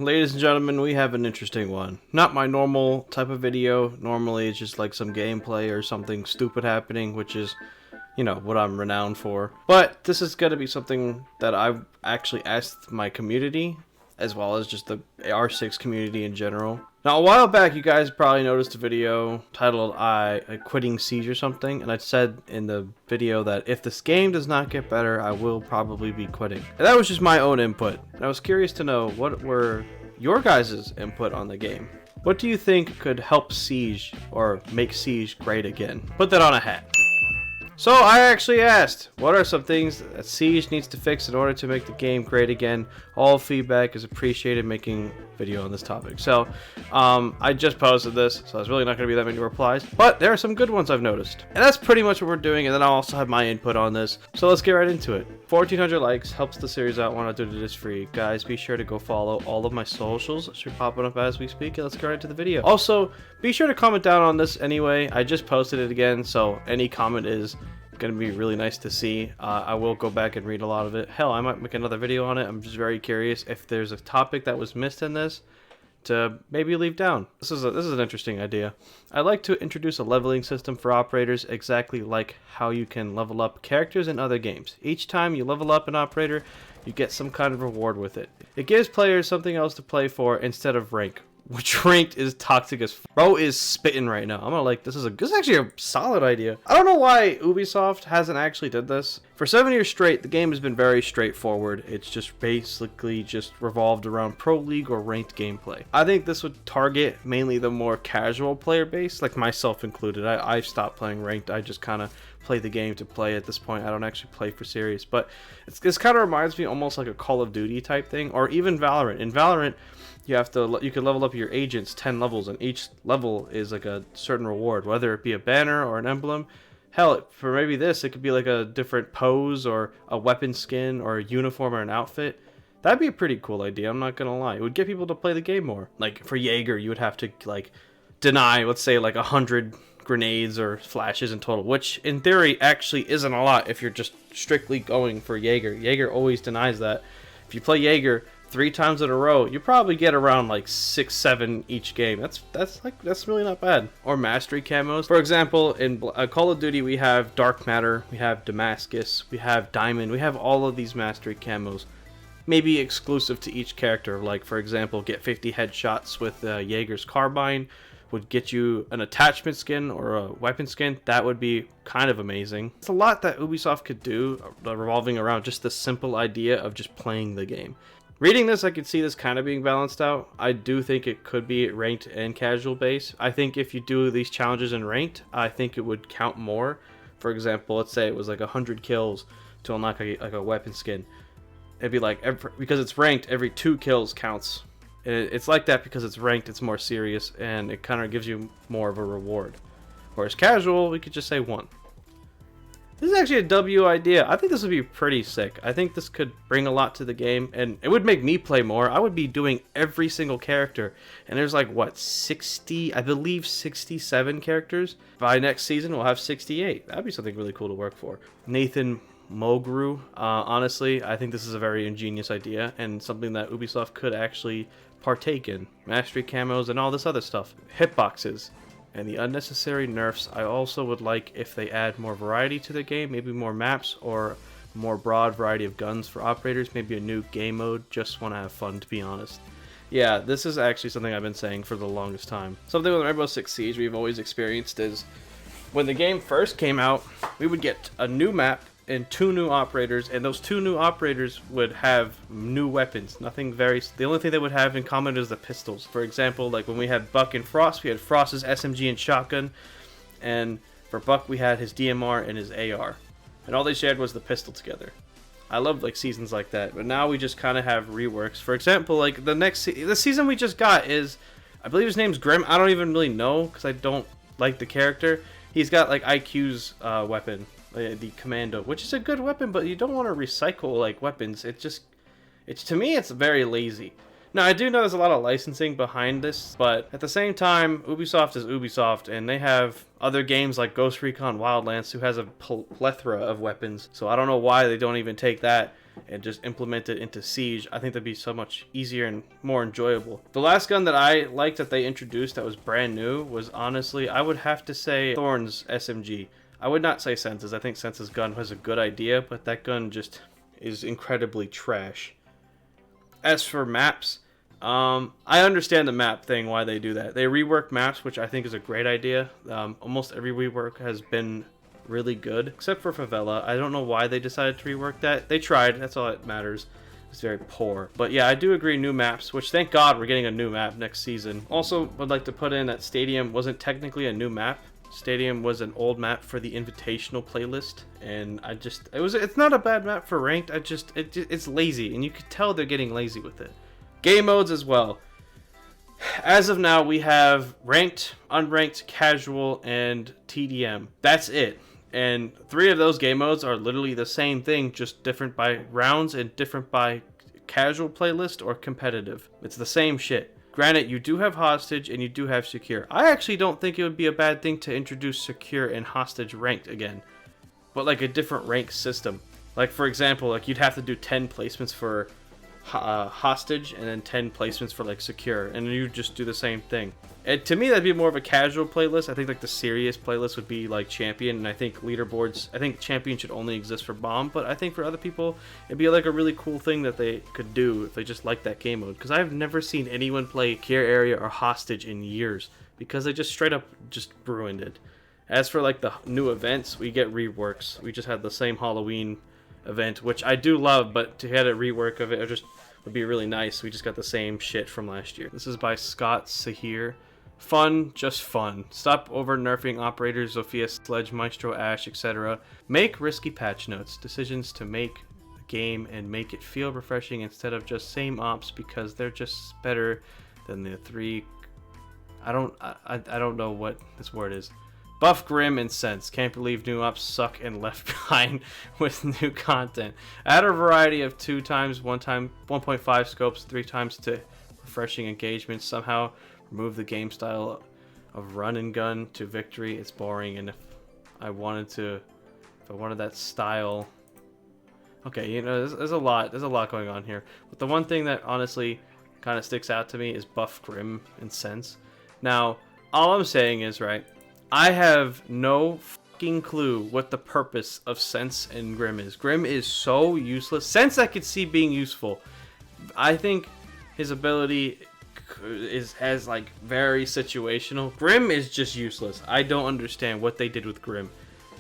Ladies and gentlemen, we have an interesting one. Not my normal type of video. Normally it's just like some gameplay or something stupid happening, which is, you know, what I'm renowned for. But this is going to be something that I've actually asked my community, as well as just the R6 community in general. Now, a while back, you guys probably noticed a video titled I Quitting Siege or something, and I said in the video that if this game does not get better, I will probably be quitting. And that was just my own input, and I was curious to know what were your guys' input on the game. What do you think could help Siege or make Siege great again? Put that on a hat. So I actually asked, what are some things that Siege needs to fix in order to make the game great again? All feedback is appreciated, making a video on this topic. So I just posted this, so there's really not going to be that many replies, but there are some good ones I've noticed. And that's pretty much what we're doing, and then I'll also have my input on this. So let's get right into it. 1,400 likes helps the series out when I do this for you. Guys, be sure to go follow all of my socials. It should pop up as we speak, and let's get right into the video. Also, be sure to comment down on this anyway. I just posted it again, so any comment is gonna be really nice to see. I will go back and read a lot of it. Hell, I might make another video on it. I'm just very curious if there's a topic that was missed in this to maybe leave down. This is an interesting idea. I'd like to introduce a leveling system for operators, exactly like how you can level up characters in other games. Each time you level up an operator, you get some kind of reward with it. It gives players something else to play for instead of rank, which ranked is toxic as bro is spitting right now. I'm gonna like this is actually a solid idea. I don't know why Ubisoft hasn't actually did this. For 7 years straight, the game has been very straightforward. It's just basically just revolved around Pro League or ranked gameplay. I think this would target mainly the more casual player base, like myself included. I've stopped playing ranked. I just kind of play the game to play at this point. I don't actually play for serious, but this kind of reminds me almost like a Call of Duty type thing, or even Valorant. In Valorant, you can level up your agents 10 levels, and each level is like a certain reward, whether it be a banner or an emblem. Hell, for maybe this, it could be like a different pose or a weapon skin or a uniform or an outfit. That'd be a pretty cool idea, I'm not gonna lie. It would get people to play the game more. Like for Jaeger, you would have to like deny, let's say, like 100 grenades or flashes in total, which in theory actually isn't a lot if you're just strictly going for Jaeger. Jaeger always denies that. If you play Jaeger 3 times in a row, you probably get around like 6, 7 each game. That's really not bad. Or mastery camos. For example, in Call of Duty, we have Dark Matter, we have Damascus, we have Diamond, we have all of these mastery camos. Maybe exclusive to each character. Like for example, get 50 headshots with Jaeger's carbine would get you an attachment skin or a weapon skin. That would be kind of amazing. It's a lot that Ubisoft could do revolving around just the simple idea of just playing the game. Reading this, I could see this kind of being balanced out. I do think it could be ranked and casual base. I think if you do these challenges in ranked, I think it would count more. For example, let's say it was like 100 kills to unlock like a weapon skin. It'd be like, because it's ranked, every 2 kills counts. It's like that because it's ranked, it's more serious, and it kind of gives you more of a reward. Whereas casual, we could just say 1. This is actually a W idea. I think this would be pretty sick. I think this could bring a lot to the game, and it would make me play more. I would be doing every single character, and there's like, what, 60, I believe 67 characters. By next season, we'll have 68. That'd be something really cool to work for. Nathan Mogru, honestly, I think this is a very ingenious idea, and something that Ubisoft could actually partake in. Mastery camos and all this other stuff. Hitboxes. And the unnecessary nerfs, I also would like if they add more variety to the game, maybe more maps or a more broad variety of guns for operators, maybe a new game mode. Just want to have fun, to be honest. Yeah, this is actually something I've been saying for the longest time. Something with Rainbow Six Siege we've always experienced is when the game first came out, we would get a new map and 2 new operators, and those 2 new operators would have new weapons. The only thing they would have in common is the pistols. For example, like when we had Buck and Frost, we had Frost's SMG and shotgun, and for Buck we had his DMR and his AR, and all they shared was the pistol together. I love like seasons like that, but now we just kind of have reworks. For example, like the season we just got is, I believe his name's Grim. I don't even really know because I don't like the character. He's got like IQ's weapon. The commando, which is a good weapon, but you don't want to recycle like weapons. To me, it's very lazy. Now, I do know there's a lot of licensing behind this, but at the same time, Ubisoft is Ubisoft, and they have other games like Ghost Recon Wildlands who has a plethora of weapons, so I don't know why they don't even take that and just implement it into Siege, I think that'd be so much easier and more enjoyable. The last gun that I liked that they introduced that was brand new was, honestly, I would have to say Thorn's SMG. I would not say Sense's. I think Sense's gun was a good idea, but that gun just is incredibly trash. As for maps, I understand the map thing, why they do that. They rework maps, which I think is a great idea. Almost every rework has been really good, except for Favela. I don't know why they decided to rework that. They tried, that's all that matters. It's very poor. But yeah, I do agree, new maps, which thank God we're getting a new map next season. Also, would like to put in that Stadium wasn't technically a new map. Stadium was an old map for the Invitational playlist, and it's not a bad map for ranked. It's lazy, and you could tell they're getting lazy with it. Game modes as well. As of now, we have ranked, unranked, casual, and TDM. That's it. And 3 of those game modes are literally the same thing, just different by rounds and different by casual playlist or competitive. It's the same shit. Granted, you do have hostage and you do have secure. I actually don't think it would be a bad thing to introduce secure and hostage ranked again, but like a different rank system. Like, for example, like you'd have to do 10 placements for hostage and then 10 placements for like secure, and you just do the same thing. And to me, that'd be more of a casual playlist. I think like the serious playlist would be like champion, and I think leaderboards, I think champion should only exist for bomb, but I think for other people it'd be like a really cool thing that they could do if they just like that game mode, because I've never seen anyone play care area or hostage in years because they just straight up just ruined it. As for like the new events, we get reworks. We just had the same Halloween event, which I do love, but to get a rework of it just would be really nice. We just got the same shit from last year. This is by Scott Sahir. Fun, just fun. Stop over nerfing operators, Zofia, Sledge, Maestro, Ash, etc. Make risky patch notes, decisions to make the game and make it feel refreshing instead of just same ops, because they're just better than the 3. I don't know what this word is. Buff Grim and Sense. Can't believe new ops suck and left behind with new content. Add a variety of 2 times, 1.5 scopes, 3 times to refreshing engagements. Somehow remove the game style of run and gun to victory. It's boring, and if I wanted that style, okay, you know, there's a lot going on here. But the one thing that honestly kind of sticks out to me is Buff Grim and Sense. Now, all I'm saying is, right, I have no fucking clue what the purpose of Sense and Grim is. Grim is so useless. Sense I could see being useful. I think his ability has like very situational. Grim is just useless. I don't understand what they did with Grim.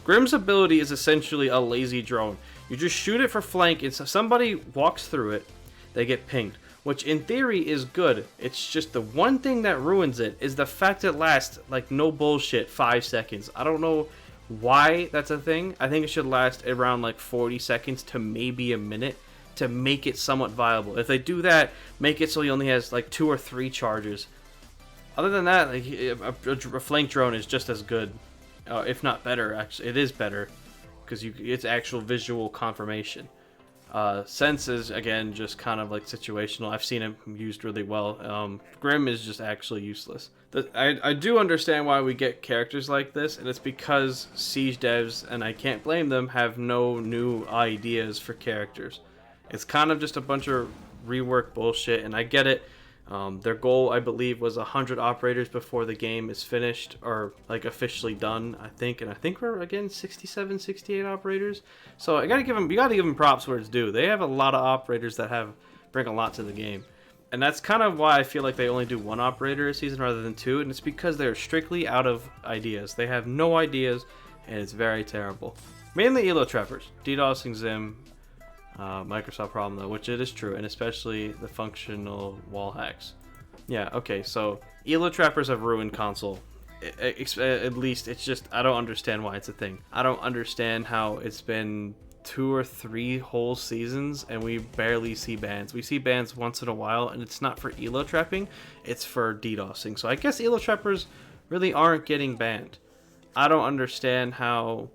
Grim's ability is essentially a lazy drone. You just shoot it for flank, and so somebody walks through it, they get pinged, which in theory is good. It's just the one thing that ruins it is the fact it lasts, like, no bullshit, 5 seconds. I don't know why that's a thing. I think it should last around like 40 seconds to maybe a minute to make it somewhat viable. If they do that, make it so he only has like 2 or 3 charges. Other than that, like, a flank drone is just as good, if not better. Actually, it is better because it's actual visual confirmation. Sense is, again, just kind of like situational. I've seen him used really well. Grim is just actually useless. I do understand why we get characters like this, and it's because Siege devs, and I can't blame them, have no new ideas for characters. It's kind of just a bunch of rework bullshit, and I get it. Their goal, I believe, was 100 operators before the game is finished, or like officially done, I think. And I think we're, again, 67, 68 operators. So you gotta give them props where it's due. They have a lot of operators that bring a lot to the game. And that's kind of why I feel like they only do 1 operator a season rather than 2, and it's because they're strictly out of ideas. They have no ideas, and it's very terrible. Mainly Elo Trappers, DDoSing Zim, Microsoft problem though, which it is true, and especially the functional wall hacks. Yeah, okay, so Elo Trappers have ruined console. At least it's just, I don't understand why it's a thing. I don't understand how it's been 2 or 3 whole seasons and we barely see bans. We see bans once in a while, and it's not for Elo trapping, it's for DDoSing. So I guess Elo Trappers really aren't getting banned. I don't understand how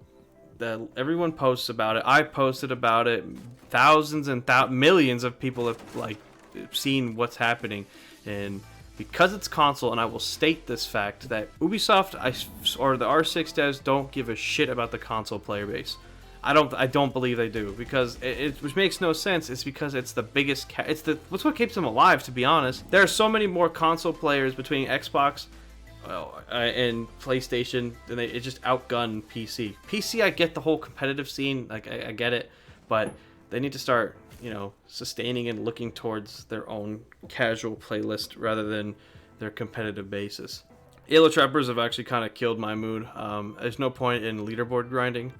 that everyone posts about it. I posted about it. Thousands and millions of people have like seen what's happening, and because it's console, and I will state this fact, that Ubisoft or the R6 devs don't give a shit about the console player base. I don't believe they do, because which makes no sense. It's because it's the biggest. What's what keeps them alive, to be honest. There are so many more console players between Xbox and PlayStation, and it just outgun PC. PC, I get the whole competitive scene, like I get it, but they need to start, you know, sustaining and looking towards their own casual playlist rather than their competitive basis. Elo Trappers have actually kind of killed my mood. There's no point in leaderboard grinding.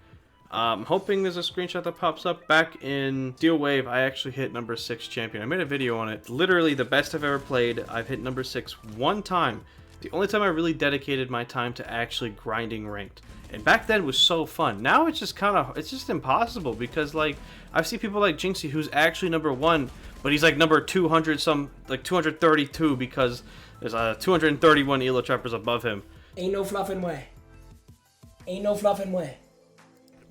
I'm hoping there's a screenshot that pops up. Back in Steel Wave, I actually hit number 6 champion. I made a video on it. Literally the best I've ever played. I've hit number 6 one time. The only time I really dedicated my time to actually grinding ranked. And back then was so fun. Now it's just it's just impossible, because like I see people like Jinxie who's actually number 1, but he's like number 200 like 232, because there's 231 Elo Trappers above him. Ain't no fluffing way. Ain't no fluffing way.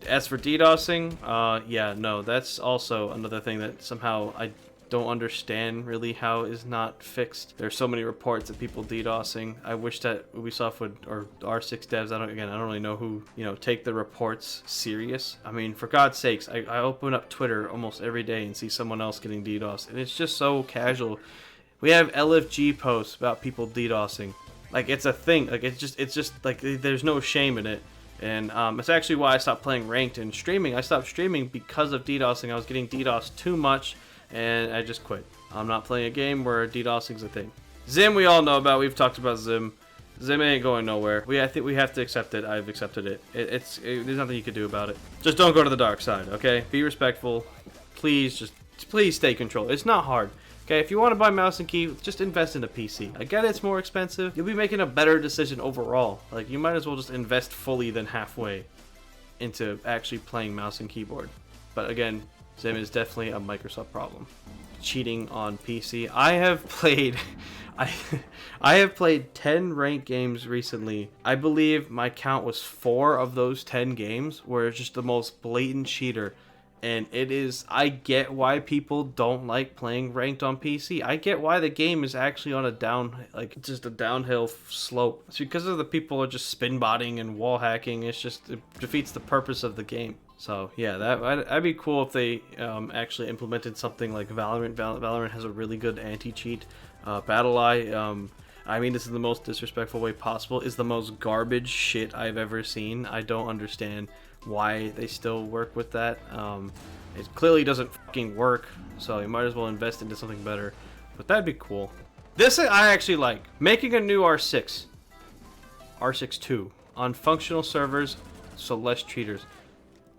As for DDoSing, yeah, no, that's also another thing that somehow I don't understand really how is not fixed. There's so many reports of people DDoSing. I wish that Ubisoft would, or R6 devs, I don't really know who, you know, take the reports serious. I mean, for God's sakes, I open up Twitter almost every day and see someone else getting DDoSed, and it's just so casual. We have LFG posts about people DDoSing. Like, it's a thing. Like, it's just like there's no shame in it. And it's actually why I stopped playing ranked and streaming. I stopped streaming because of DDoSing. I was getting DDoSed too much, and I just quit. I'm not playing a game where DDoSing's a thing. Zim, we all know about. We've talked about Zim. Zim ain't going nowhere. I think we have to accept it. I've accepted it. There's nothing you can do about it. Just don't go to the dark side, okay? Be respectful. Please stay controlled. It's not hard. Okay, if you want to buy mouse and key, just invest in a PC. I get it's more expensive. You'll be making a better decision overall. Like, you might as well just invest fully than halfway into actually playing mouse and keyboard. But again, Zim is definitely a Microsoft problem. Cheating on PC. I have played 10 ranked games recently. I believe my count was 4 of those 10 games where it's just the most blatant cheater. And I get why people don't like playing ranked on PC. I get why the game is actually on a just a downhill slope. It's because of the people are just spin botting and wall hacking. It defeats the purpose of the game. So yeah, that'd be cool if they actually implemented something like Valorant. Valorant has a really good anti-cheat. BattlEye, I mean, this is the most disrespectful way possible, is the most garbage shit I've ever seen. I don't understand why they still work with that. It clearly doesn't fucking work, so you might as well invest into something better. But that'd be cool. This I actually like. Making a new R6 2 on functional servers, so less cheaters.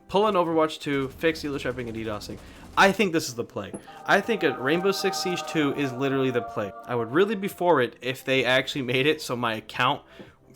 Pull in Overwatch 2, fix elo trapping and DDoSing. I think this is the play. I think a Rainbow Six Siege 2 is literally the play. I would really be for it if they actually made it so my account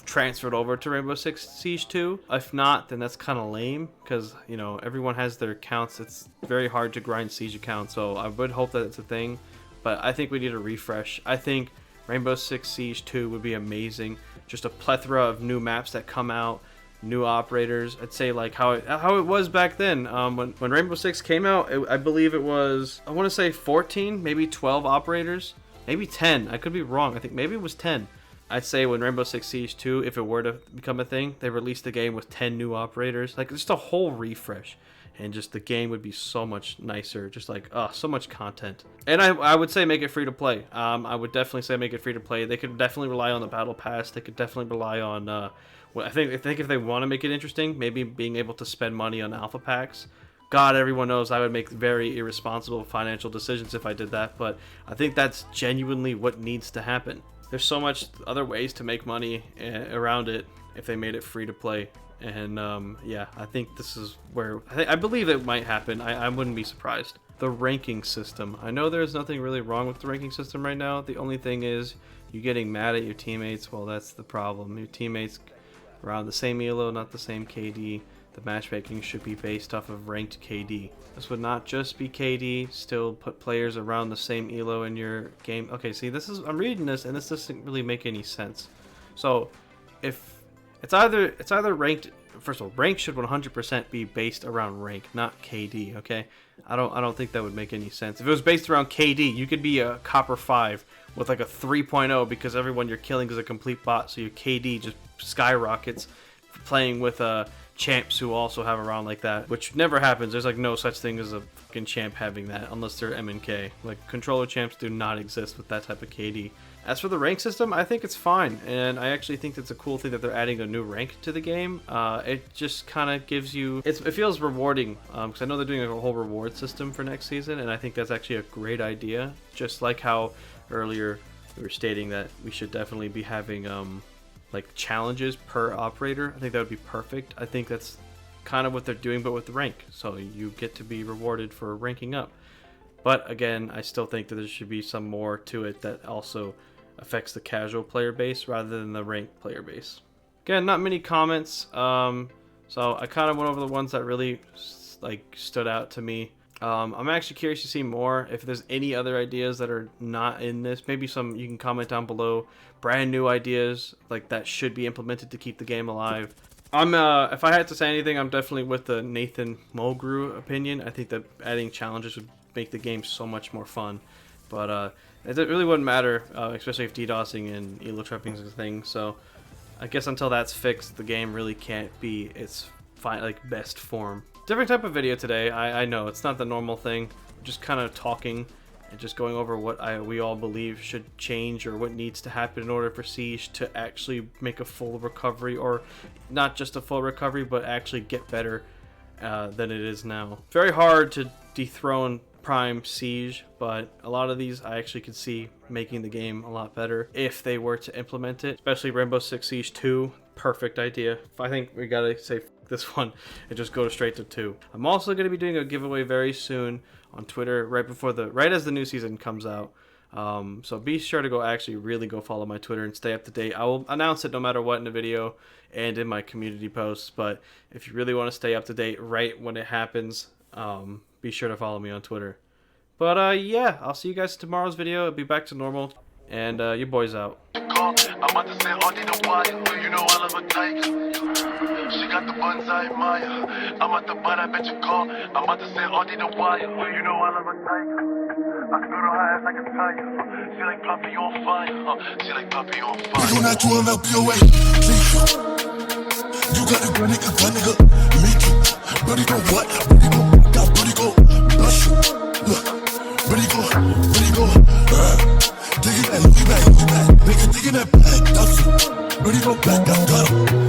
transferred over to Rainbow Six Siege 2. If not, then that's kind of lame, because, you know, everyone has their accounts. It's very hard to grind Siege accounts, so I would hope that it's a thing. But I think we need a refresh. I think Rainbow Six Siege 2 would be amazing. Just a plethora of new maps that come out, new operators. I'd say like how it was back then. When Rainbow Six came out, I believe it was, I want to say 14, maybe 12 operators, maybe 10. I could be wrong. I think maybe it was 10. I'd say when Rainbow Six Siege 2, if it were to become a thing, they released the game with 10 new operators. Like, just a whole refresh. And just the game would be so much nicer. Just like, so much content. And I would say make it free to play. I would definitely say make it free to play. They could definitely rely on the Battle Pass. They could definitely rely on, I think if they want to make it interesting, maybe being able to spend money on alpha packs. God, everyone knows I would make very irresponsible financial decisions if I did that. But I think that's genuinely what needs to happen. There's so much other ways to make money around it if they made it free to play. And yeah, I think this is where I believe it might happen. I wouldn't be surprised. The ranking system. I know there's nothing really wrong with the ranking system right now. The only thing is you getting mad at your teammates. Well, that's the problem. Your teammates are on the same elo, not the same KD. The matchmaking should be based off of ranked KD. This would not just be KD, still put players around the same elo in your game. Okay, see, I'm reading this and this doesn't really make any sense. So, if it's either ranked, first of all, rank should 100% be based around rank, not KD, okay? I don't think that would make any sense. If it was based around KD, you could be a Copper 5 with like a 3.0 because everyone you're killing is a complete bot, so your KD just skyrockets playing with champs who also have a round like that, which never happens. There's like no such thing as a fucking champ having that unless they're MNK. Like controller champs do not exist with that type of KD. As for the rank system, I think it's fine, and I actually think it's a cool thing that they're adding a new rank to the game. It just kind of gives you, it feels rewarding, because I know they're doing a whole reward system for next season, and I think that's actually a great idea. Just like how earlier we were stating that we should definitely be having like challenges per operator. I think that would be perfect. I think that's kind of what they're doing, but with the rank, so you get to be rewarded for ranking up. But again, I still think that there should be some more to it that also affects the casual player base rather than the ranked player base. Again, not many comments, so I kind of went over the ones that really like stood out to me. I'm actually curious to see more if there's any other ideas that are not in this. Maybe some you can comment down below. Brand new ideas like that should be implemented to keep the game alive. If I had to say anything, I'm definitely with the Nathan Mulgrew opinion. I think that adding challenges would make the game so much more fun. But it really wouldn't matter, especially if DDoSing and elo trapping is a thing. So I guess until that's fixed, the game really can't be its best form. Different type of video today. I know it's not the normal thing. Just kind of talking and just going over what we all believe should change or what needs to happen in order for Siege to actually make a full recovery, or not just a full recovery, but actually get better than it is now. Very hard to dethrone Prime Siege, but a lot of these I actually could see making the game a lot better if they were to implement it, especially Rainbow Six Siege 2. Perfect idea. I think we gotta say this one and just go straight to 2. I'm also going to be doing a giveaway very soon on Twitter right as the new season comes out. So be sure to really go follow my Twitter and stay up to date. I will announce it no matter what in the video and in my community posts, but if you really want to stay up to date right when it happens, be sure to follow me on Twitter. But yeah, I'll see you guys in tomorrow's video. It'll be back to normal, and your boy's out. I'm about to say all the wire, you know I love a type. She got the buns I admire. I'm at the butt, I bet you call. I'm about to say all the wire, you know I love a type. I can go to her ass like a tire. She like Poppy on fire. She like Poppy on fire. We gon' you up your way. You got a good nigga, me too. Buddy go what? Buddy go, got buddy go, bless you. Look, buddy go, digging that, nigga digging that back, that's it. Buddy go back, got him.